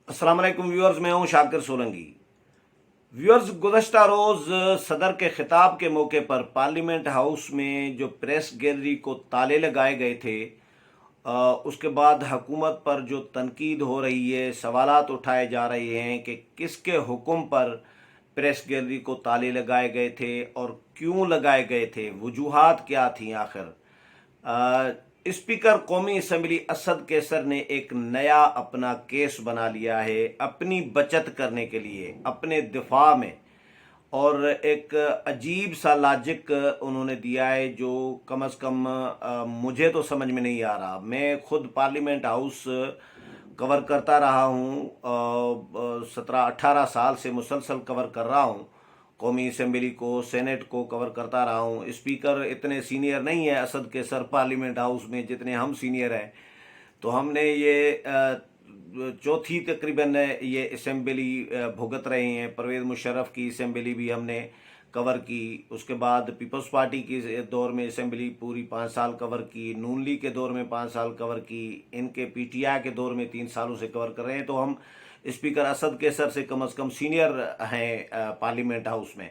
अस्सलाम वालेकुम व्यूअर्स, मैं हूं शाकिर सोलंकी। व्यूअर्स, गुज़श्ता रोज़ सदर के खिताब के मौके पर पार्लियामेंट हाउस में जो प्रेस गैलरी को ताले लगाए गए थे, उसके बाद हुकूमत पर जो तनकीद हो रही है, सवालात उठाए जा रहे हैं कि किसके हुक्म पर प्रेस गैलरी को ताले लगाए गए थे और क्यों लगाए गए थे, वजूहात क्या थी आखिर। स्पीकर कौमी असम्बली असद कैसर ने एक नया अपना केस बना लिया है अपनी बचत करने के लिए, अपने दिफा में। और एक अजीब सा लॉजिक उन्होंने दिया है जो कम अज़ कम मुझे तो समझ में नहीं आ रहा। मैं खुद पार्लियामेंट हाउस कवर करता रहा हूँ, 17-18 साल से मुसलसल कवर कर रहा हूँ। कौमी असम्बली को, सेनेट को कवर करता रहा हूँ। स्पीकर इतने सीनियर नहीं है असद के सर पार्लियामेंट हाउस में जितने हम सीनियर हैं। तो हमने ये चौथी तकरीबन ये असम्बली भुगत रहे हैं। परवेज़ मुशर्रफ की असम्बली भी हमने कवर की, उसके बाद पीपल्स पार्टी के दौर में असम्बली पूरी 5 साल कवर की, नून लीग के दौर में 5 साल कवर की, इनके पीटीआई के दौर में 3 सालों से कवर कर रहे हैं। तो हम स्पीकर असद कैसर से कम अज़ कम सीनियर हैं पार्लियामेंट हाउस में।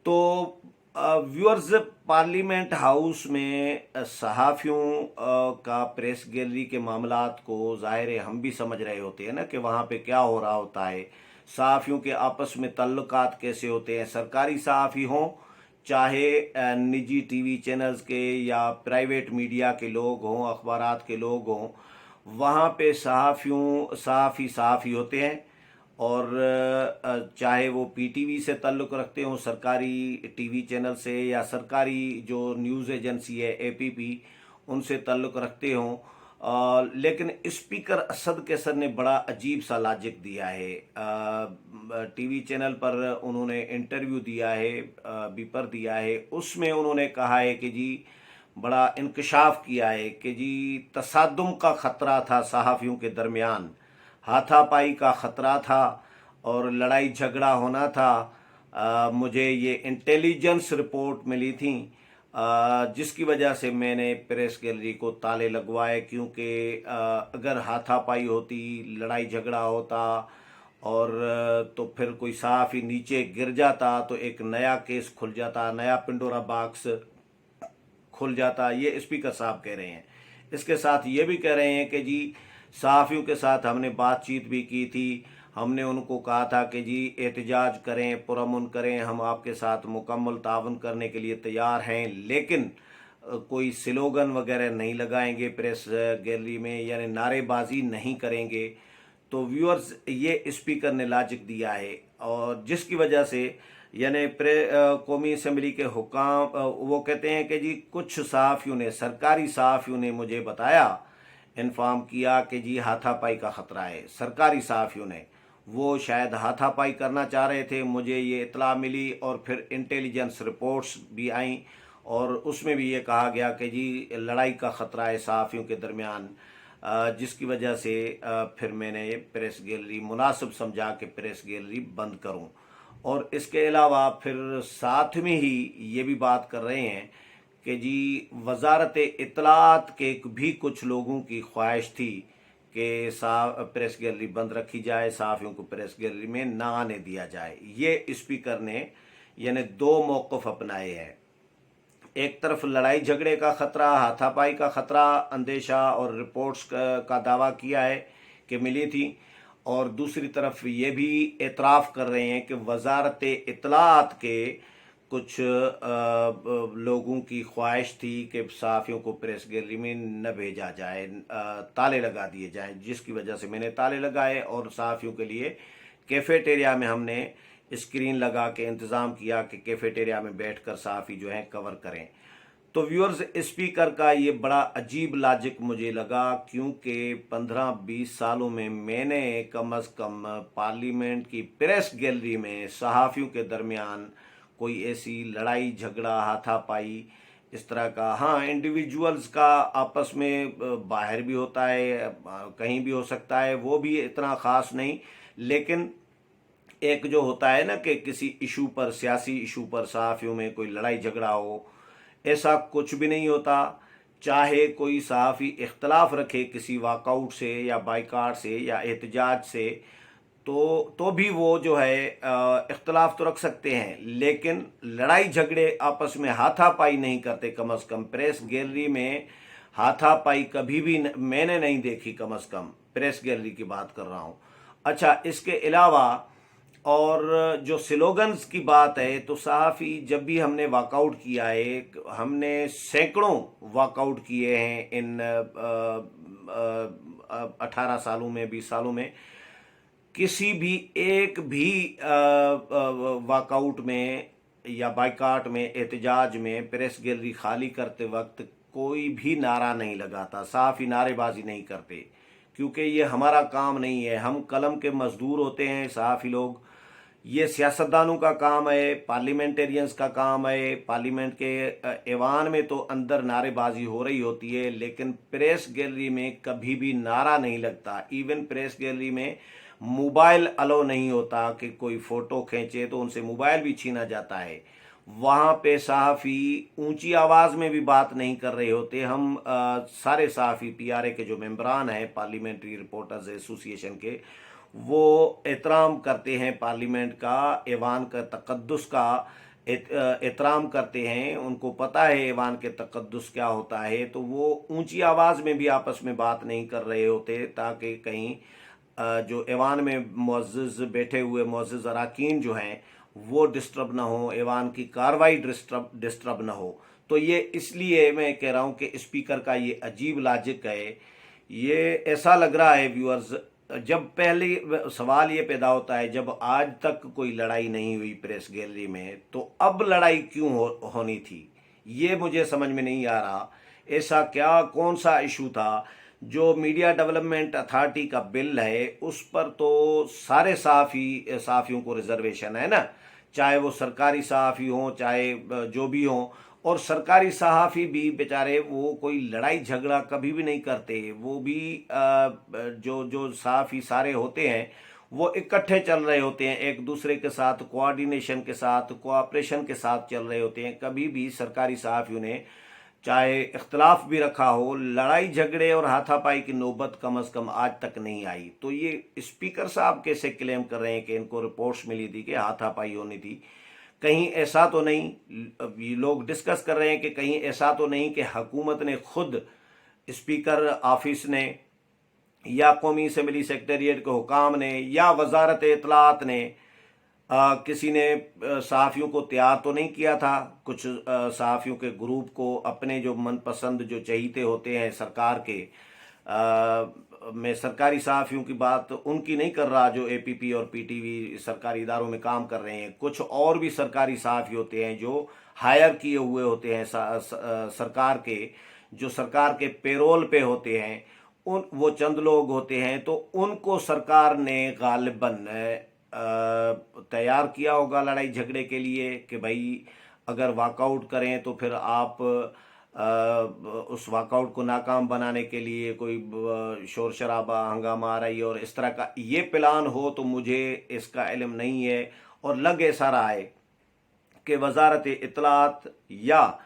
तो व्यूअर्स, पार्लियामेंट हाउस में सहाफ़ियों का प्रेस गैलरी के मामलात को ज़ाहिर है हम भी समझ रहे होते हैं ना कि वहाँ पे क्या हो रहा होता है, सहाफ़ियों के आपस में ताल्लुकात कैसे होते हैं। सरकारी सहाफ़ी हों चाहे निजी टीवी चैनल्स के या प्राइवेट मीडिया के लोग हों, अखबारात के लोग हों, वहाँ पे सहाफ़ी होते हैं। और चाहे वो पीटीवी से ताल्लुक़ रखते हों, सरकारी टीवी चैनल से, या सरकारी जो न्यूज़ एजेंसी है एपीपी, उनसे ताल्लुक़ रखते हों। लेकिन स्पीकर असद कैसर ने बड़ा अजीब सा लॉजिक दिया है। टीवी चैनल पर उन्होंने इंटरव्यू दिया है, बीपर दिया है, उसमें उन्होंने कहा है कि जी बड़ा इंकशाफ किया है कि जी तसादुम का ख़तरा था सहाफ़ियों के दरमियान, हाथापाई का ख़तरा था और लड़ाई झगड़ा होना था। मुझे ये इंटेलिजेंस रिपोर्ट मिली थी, जिसकी वजह से मैंने प्रेस गैलरी को ताले लगवाए, क्योंकि अगर हाथापाई होती, लड़ाई झगड़ा होता और तो फिर कोई सहाफ़ी नीचे गिर जाता तो एक नया केस खुल जाता, नया पिंडोरा बॉक्स खुल जाता। ये स्पीकर साहब कह रहे हैं। इसके साथ ये भी कह रहे हैं कि जी सहाफ़ियों के साथ हमने बातचीत भी की थी, हमने उनको कहा था कि जी एहतजाज करें, पुरअमन करें, हम आपके साथ मुकम्मल तावन करने के लिए तैयार हैं, लेकिन कोई स्लोगन वगैरह नहीं लगाएंगे प्रेस गैलरी में, यानी नारेबाजी नहीं करेंगे। तो व्यूअर्स, ये स्पीकर ने लॉजिक दिया है, और जिसकी वजह से यानी कौमी असम्बली के हुकाम वो कहते हैं कि जी कुछ सहाफ़ियों ने, सरकारी सहाफ़ियों ने मुझे बताया, इन्फॉर्म किया कि जी हाथापाई का ख़तरा है। सरकारी सहाफ़ियों ने, वो शायद हाथापाई करना चाह रहे थे, मुझे ये इतला मिली, और फिर इंटेलिजेंस रिपोर्ट्स भी आईं और उसमें भी ये कहा गया कि जी लड़ाई का ख़तरा है सहाफ़ियों के दरमियान। जिसकी वजह से फिर मैंने प्रेस गैलरी मुनासिब समझा कि प्रेस गैलरी बंद करूं। और इसके अलावा फिर साथ में ही ये भी बात कर रहे हैं कि जी वजारत इत्तलात के भी कुछ लोगों की ख्वाहिश थी कि प्रेस गैलरी बंद रखी जाए, सहाफ़ियों को प्रेस गैलरी में ना आने दिया जाए। ये स्पीकर ने यानी दो मौक़िफ़ अपनाए हैं। एक तरफ लड़ाई झगड़े का ख़तरा, हाथापाई का ख़तरा, अंदेशा और रिपोर्ट्स का दावा किया है कि मिली थी, और दूसरी तरफ ये भी एतराफ़ कर रहे हैं कि वजारत इत्तलात के कुछ लोगों की ख्वाहिश थी कि सहाफ़ियों को प्रेस गैलरी में न भेजा जाए, ताले लगा दिए जाएं, जिसकी वजह से मैंने ताले लगाए और सहाफ़ियों के लिए कैफेटेरिया में हमने स्क्रीन लगा के इंतज़ाम किया कि कैफेटेरिया में बैठकर सहाफ़ी जो हैं कवर करें। तो व्यूअर्स, स्पीकर का ये बड़ा अजीब लॉजिक मुझे लगा, क्योंकि 15-20 सालों में मैंने कम अज़ कम पार्लियामेंट की प्रेस गैलरी में सहाफ़ियों के दरमियान कोई ऐसी लड़ाई झगड़ा, हाथापाई इस तरह का, हाँ इंडिविजुअल्स का आपस में बाहर भी होता है, कहीं भी हो सकता है, वो भी इतना ख़ास नहीं, लेकिन एक जो होता है ना कि किसी इशू पर, सियासी इशू पर सहाफ़ियों में कोई लड़ाई झगड़ा हो, ऐसा कुछ भी नहीं होता। चाहे कोई सहाफ़ी इख्तलाफ रखे किसी वाकआउट से या बाइकाट से या एहतजाज से, तो भी वो जो है इख्तलाफ तो रख सकते हैं, लेकिन लड़ाई झगड़े आपस में हाथापाई नहीं करते। कम अज़ कम प्रेस गैलरी में हाथापाई कभी भी मैंने नहीं देखी, कम अज़ कम प्रेस गैलरी की बात कर रहा हूँ। अच्छा, इसके अलावा और जो स्लोगन्स की बात है, तो सहाफ़ी जब भी हमने वॉकआउट किया है, हमने सैकड़ों वॉकआउट किए हैं इन 18 सालों में, 20 सालों में। किसी भी एक भी वॉकआउट में या बाइकाट में, एहतजाज में, प्रेस गैलरी खाली करते वक्त कोई भी नारा नहीं लगाता, सहाफ़ी नारेबाजी नहीं करते, क्योंकि ये हमारा काम नहीं है। हम कलम के मजदूर होते हैं सहाफ़ी लोग। ये सियासतदानों का काम है, पार्लियामेंटेरियंस का काम है। पार्लियामेंट के ऐवान में तो अंदर नारेबाजी हो रही होती है, लेकिन प्रेस गैलरी में कभी भी नारा नहीं लगता। इवन प्रेस गैलरी में मोबाइल अलो नहीं होता कि कोई फ़ोटो खींचे तो उनसे मोबाइल भी छीना जाता है। वहाँ पे सहाफ़ी ऊंची आवाज़ में भी बात नहीं कर रहे होते। हम सारे सहाफ़ी PRA के जो मेंबरान हैं, पार्लियामेंट्री रिपोर्टर्स एसोसिएशन के, वो एहतराम करते हैं पार्लियामेंट का, ऐवान का तक़द्दुस का एहतराम करते हैं। उनको पता है ऐवान के तक़द्दुस क्या होता है, तो वो ऊंची आवाज़ में भी आपस में बात नहीं कर रहे होते, ताकि कहीं जो ऐवान में मुअज़्ज़िज़ बैठे हुए मुअज़्ज़िज़ अराकीन जो हैं वो डिस्टर्ब ना हो, ऐवान की कार्रवाई डिस्टर्ब ना हो। तो ये इसलिए मैं कह रहा हूँ कि स्पीकर का ये अजीब लॉजिक है। ये ऐसा लग रहा है व्यूअर्स, जब पहले सवाल ये पैदा होता है, जब आज तक कोई लड़ाई नहीं हुई प्रेस गैलरी में, तो अब लड़ाई क्यों होनी थी, ये मुझे समझ में नहीं आ रहा। ऐसा क्या, कौन सा इशू था? जो मीडिया डेवलपमेंट अथॉरिटी का बिल है, उस पर तो सारे सहाफ़ियों को रिजर्वेशन है ना, चाहे वो सरकारी सहाफ़ी हों, चाहे जो भी हों। और सरकारी सहाफ़ी भी बेचारे वो कोई लड़ाई झगड़ा कभी भी नहीं करते। वो भी जो सहाफ़ी सारे होते हैं वो इकट्ठे चल रहे होते हैं, एक दूसरे के साथ कोऑर्डिनेशन के साथ, कोऑपरेशन के साथ चल रहे होते हैं। कभी भी सरकारी सहाफ़ियों ने चाहे इख्तलाफ भी रखा हो, लड़ाई झगड़े और हाथापाई की नौबत कम अज़ कम आज तक नहीं आई। तो ये स्पीकर साहब कैसे क्लेम कर रहे हैं कि इनको रिपोर्ट्स मिली थी कि हाथापाई होनी थी? कहीं ऐसा तो नहीं, ये लोग डिस्कस कर रहे हैं कि कहीं ऐसा तो नहीं कि हुकूमत ने खुद, स्पीकर ऑफिस ने या कौमी असम्बली सेक्रेटेरिएट के हुकाम ने या वजारत इत्तलात ने किसी ने सहाफ़ियों को तैयार तो नहीं किया था। कुछ सहाफ़ियों के ग्रुप को, अपने जो मनपसंद जो चहीते होते हैं सरकार के, मैं सरकारी सहाफ़ियों की बात उनकी नहीं कर रहा जो APP और PTV सरकारी इदारों में काम कर रहे हैं। कुछ और भी सरकारी सहाफ़ी होते हैं जो हायर किए हुए होते हैं सरकार के, जो सरकार के पेरोल पे होते हैं। वो चंद लोग होते हैं, तो उनको सरकार ने गालिबन तैयार किया होगा लड़ाई झगड़े के लिए कि भाई अगर वॉकआउट करें तो फिर आप उस वॉकआउट को नाकाम बनाने के लिए कोई शोर शराबा, हंगामा आ रही है और इस तरह का ये प्लान हो, तो मुझे इसका इल्म नहीं है। और लग ऐसा रहा है कि वजारत इत्तलात या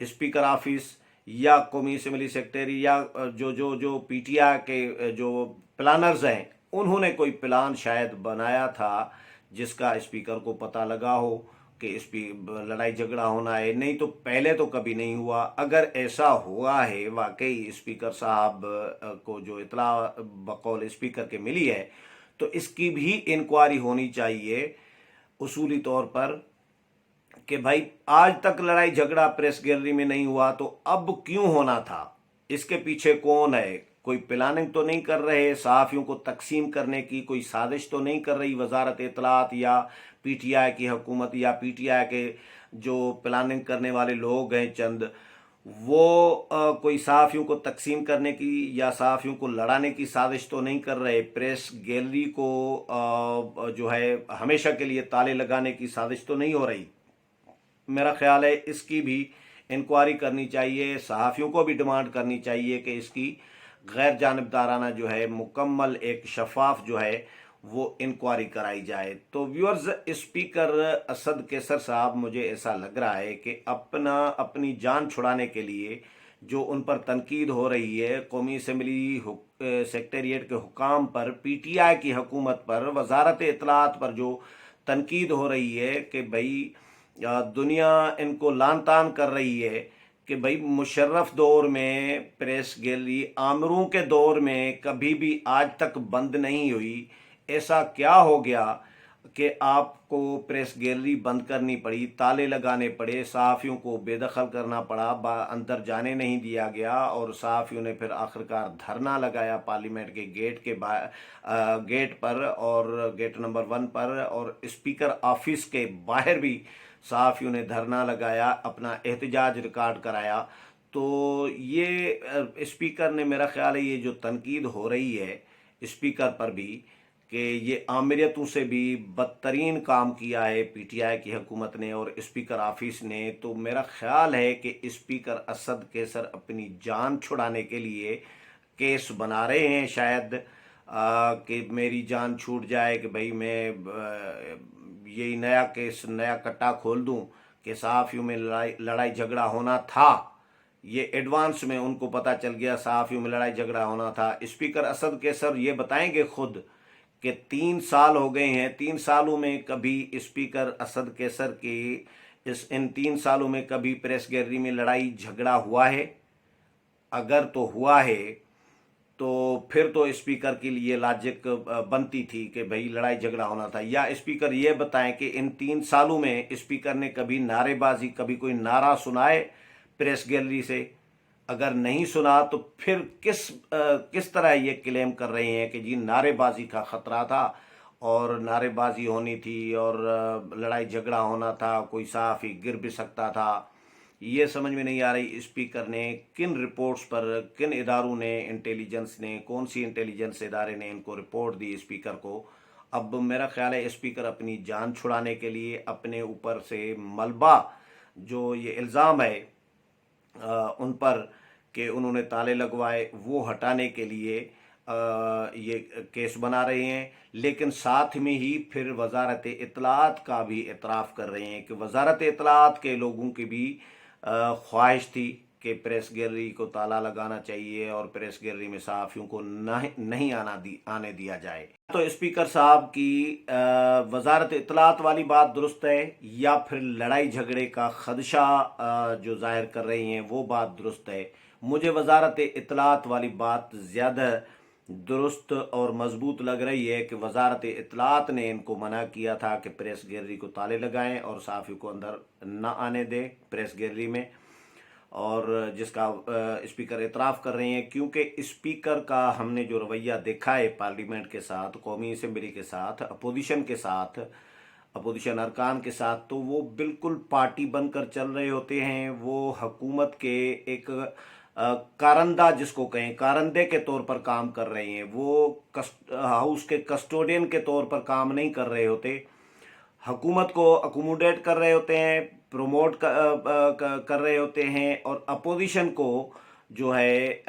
स्पीकर ऑफिस या कौमी असम्बली सेक्रेटरी या जो PTI के जो प्लानर्स हैं, उन्होंने कोई प्लान शायद बनाया था जिसका स्पीकर को पता लगा हो कि इस लड़ाई झगड़ा होना है। नहीं तो पहले तो कभी नहीं हुआ। अगर ऐसा हुआ है वाकई स्पीकर साहब को जो इतला बकौल स्पीकर के मिली है, तो इसकी भी इंक्वायरी होनी चाहिए उसूली तौर पर कि भाई आज तक लड़ाई झगड़ा प्रेस गैलरी में नहीं हुआ, तो अब क्यों होना था? इसके पीछे कौन है? कोई प्लानिंग तो नहीं कर रहे? सहाफ़ियों को तकसीम करने की कोई साजिश तो नहीं कर रही वजारत इत्तलात या PTI की हुकूमत या PTI के जो प्लानिंग करने वाले लोग हैं चंद, वो कोई सहाफ़ियों को तकसीम करने की या सहाफ़ियों को लड़ाने की साजिश तो नहीं कर रहे? प्रेस गैलरी को जो है हमेशा के लिए ताले लगाने की साजिश तो नहीं हो रही? मेरा ख्याल है इसकी भी इंक्वायरी करनी चाहिए। सहाफ़ियों को भी डिमांड करनी चाहिए कि इसकी गैर जानिबदाराना जो है, मुकम्मल एक शफाफ जो है वो इंक्वायरी कराई जाए। तो व्यूअर्स, स्पीकर असद कैसर साहब, मुझे ऐसा लग रहा है कि अपनी जान छुड़ाने के लिए جو ان پر تنقید ہو رہی ہے، قومی اسمبلی سیکریٹریٹ کے حکام پر، پی ٹی آئی کی حکومت پر، وزارت اطلاعات پر جو تنقید ہو رہی ہے کہ بھائی دنیا ان کو لان تان کر رہی ہے کہ بھائی مشرف دور میں پریس گیلری آمروں کے دور میں کبھی بھی آج تک بند نہیں ہوئی، ایسا کیا ہو گیا کہ آپ کو پریس گیلری بند کرنی پڑی، تالے لگانے پڑے، صحافیوں کو بے دخل کرنا پڑا، اندر جانے نہیں دیا گیا، اور صحافیوں نے پھر آخرکار دھرنا لگایا پارلیمنٹ کے گیٹ پر، اور گیٹ نمبر 1 پر، اور اسپیکر آفس کے باہر بھی صحافیوں نے دھرنا لگایا، اپنا احتجاج ریکارڈ کرایا۔ تو یہ اسپیکر نے، میرا خیال ہے یہ جو تنقید ہو رہی ہے اسپیکر پر بھی کہ یہ آمریتوں سے بھی بدترین کام کیا ہے پی ٹی آئی کی حکومت نے اور اسپیکر آفس نے، تو میرا خیال ہے کہ اسپیکر اسد کیسر اپنی جان چھڑانے کے لیے کیس بنا رہے ہیں شاید، کہ میری جان چھوٹ جائے، کہ بھئی میں یہی نیا کیس، نیا کٹا کھول دوں کہ صحافیوں میں لڑائی جھگڑا ہونا تھا۔ یہ ایڈوانس میں ان کو پتا چل گیا صحافیوں میں لڑائی جھگڑا ہونا تھا۔ اسپیکر اسد کیسر یہ بتائیں گے خود کہ 3 سال ہو گئے ہیں، 3 سالوں میں کبھی اسپیکر اسد کیسر کی ان 3 سالوں میں کبھی پریس گیلری میں لڑائی جھگڑا ہوا ہے؟ اگر تو ہوا ہے تو پھر تو اسپیکر کے لیے لاجک بنتی تھی کہ بھئی لڑائی جھگڑا ہونا تھا، یا اسپیکر یہ بتائیں کہ ان 3 سالوں میں اسپیکر نے کبھی نعرے بازی، کبھی کوئی نعرہ سنائے پریس گیلری سے؟ اگر نہیں سنا تو پھر کس طرح یہ کلیم کر رہے ہیں کہ جی نعرے بازی کا خطرہ تھا اور نعرے بازی ہونی تھی اور لڑائی جھگڑا ہونا تھا، کوئی صحافی گر بھی سکتا تھا؟ یہ سمجھ میں نہیں آ رہی اسپیکر نے کن رپورٹس پر، کن اداروں نے، انٹیلیجنس نے، کون سی انٹیلیجنس ادارے نے ان کو رپورٹ دی اسپیکر کو؟ اب میرا خیال ہے اسپیکر اپنی جان چھڑانے کے لیے اپنے اوپر سے ملبہ جو یہ الزام ہے ان پر کہ انہوں نے تالے لگوائے، وہ ہٹانے کے لیے یہ کیس بنا رہے ہیں، لیکن ساتھ میں ہی پھر وزارت اطلاعات کا بھی اعتراف کر رہے ہیں کہ وزارت اطلاعات کے لوگوں کی بھی خواہش تھی کہ پریس گیلری کو تالا لگانا چاہیے اور پریس گیلری میں صحافیوں کو نہیں آنے دیا جائے۔ تو اسپیکر صاحب کی وزارت اطلاعات والی بات درست ہے، یا پھر لڑائی جھگڑے کا خدشہ جو ظاہر کر رہی ہیں وہ بات درست ہے؟ مجھے وزارت اطلاعات والی بات زیادہ درست اور مضبوط لگ رہی ہے کہ وزارت اطلاعات نے ان کو منع کیا تھا کہ پریس گیلری کو تالے لگائیں اور صحافی کو اندر نہ آنے دیں پریس گیلری میں، اور جس کا اسپیکر اعتراف کر رہے ہیں، کیونکہ اسپیکر کا ہم نے جو رویہ دیکھا ہے پارلیمنٹ کے ساتھ، قومی اسمبلی کے ساتھ، اپوزیشن کے ساتھ، اپوزیشن ارکان کے ساتھ، تو وہ بالکل پارٹی بن کر چل رہے ہوتے ہیں، وہ حکومت کے ایک کارندہ، جس کو کہیں کارندے کے طور پر کام کر رہے ہیں، وہ ہاؤس کے کسٹوڈین کے طور پر کام نہیں کر رہے ہوتے، حکومت کو اکوموڈیٹ کر رہے ہوتے ہیں، پروموٹ کر رہے ہوتے ہیں، اور اپوزیشن کو جو ہے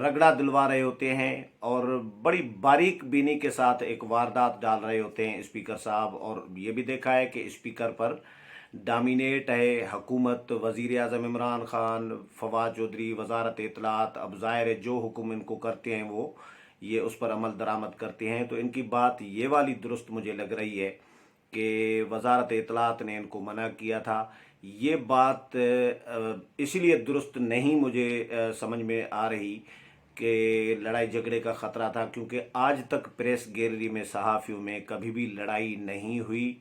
رگڑا دلوا رہے ہوتے ہیں، اور بڑی باریک بینی کے ساتھ ایک واردات ڈال رہے ہوتے ہیں اسپیکر صاحب۔ اور یہ بھی دیکھا ہے کہ اسپیکر پر ڈامینیٹ ہے حکومت، وزیر اعظم عمران خان، فواد چودھری، وزارت اطلاعات، اب ظاہر ہے جو حکم ان کو کرتے ہیں وہ یہ اس پر عمل درآمد کرتے ہیں، تو ان کی بات یہ والی درست مجھے لگ رہی ہے کہ وزارت اطلاعات نے ان کو منع کیا تھا۔ یہ بات اس لیے درست نہیں مجھے سمجھ میں آ رہی کہ لڑائی جھگڑے کا خطرہ تھا، کیونکہ آج تک پریس گیلری میں صحافیوں میں کبھی بھی لڑائی نہیں ہوئی،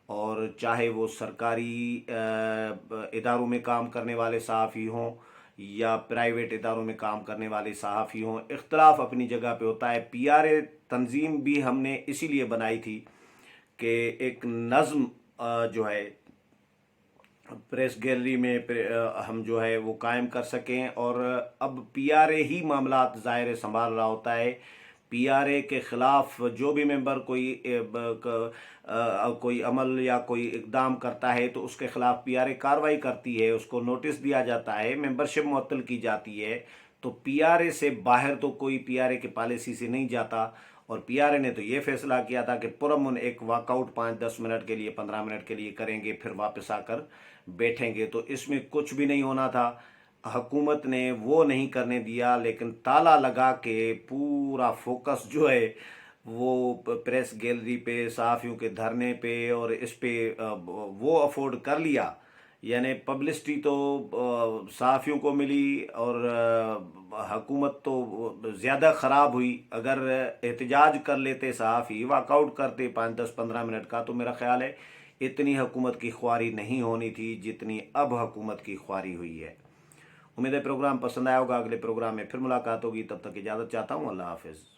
اور چاہے وہ سرکاری اداروں میں کام کرنے والے صحافی ہوں یا پرائیویٹ اداروں میں کام کرنے والے صحافی ہوں، اختلاف اپنی جگہ پہ ہوتا ہے۔ پی آر اے تنظیم بھی ہم نے اسی لیے بنائی تھی کہ ایک نظم جو ہے پریس گیلری میں ہم جو ہے وہ قائم کر سکیں، اور اب پی آر اے ہی معاملات ظاہر سنبھال رہا ہوتا ہے۔ پی آر اے کے خلاف جو بھی ممبر کوئی عمل یا کوئی اقدام کرتا ہے تو اس کے خلاف پی آر اے کارروائی کرتی ہے، اس کو نوٹس دیا جاتا ہے، ممبرشپ معطل کی جاتی ہے۔ تو پی آر اے سے باہر تو کوئی پی آر اے کی پالیسی سے نہیں جاتا، اور پی آر اے نے تو یہ فیصلہ کیا تھا کہ پرامن ایک واک آؤٹ 5-10 منٹ کے لیے، 15 منٹ کے لیے کریں گے، پھر واپس آ کر بیٹھیں گے، تو اس میں کچھ بھی نہیں ہونا تھا۔ حکومت نے وہ نہیں کرنے دیا، لیکن تالا لگا کے پورا فوکس جو ہے وہ پریس گیلری پہ، صحافیوں کے دھرنے پہ اور اس پہ وہ افورڈ کر لیا. یعنی پبلسٹی تو صحافیوں کو ملی اور حکومت تو زیادہ خراب ہوئی. اگر احتجاج کر لیتے صحافی، واک آؤٹ کرتے 5-10-15 منٹ کا، تو میرا خیال ہے اتنی حکومت کی خواری نہیں ہونی تھی جتنی اب حکومت کی خواری ہوئی ہے. امید ہے پروگرام پسند آیا ہوگا. اگلے پروگرام میں پھر ملاقات ہوگی. تب تک اجازت چاہتا ہوں. اللہ حافظ.